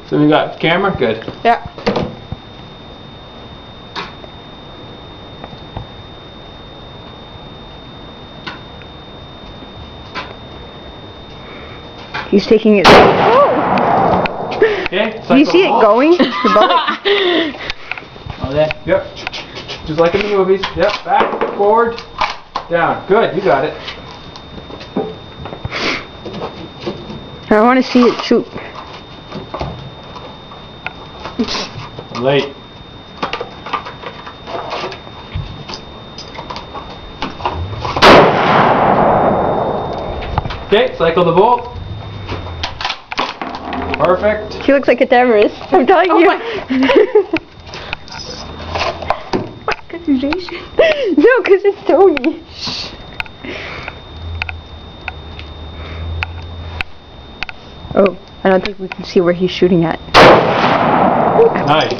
So we got camera? Good. Yeah. He's taking it. Oh! Okay. Do you see it going? The bullet? Oh, there. Yep. Just like in the movies. Yep. Back, forward, down. Good. You got it. I want to see it shoot. Late. Okay, cycle the bolt. Perfect. He looks like a terrorist. I'm telling you. No, because it's Tony. Oh, I don't think we can see where he's shooting at. Nice.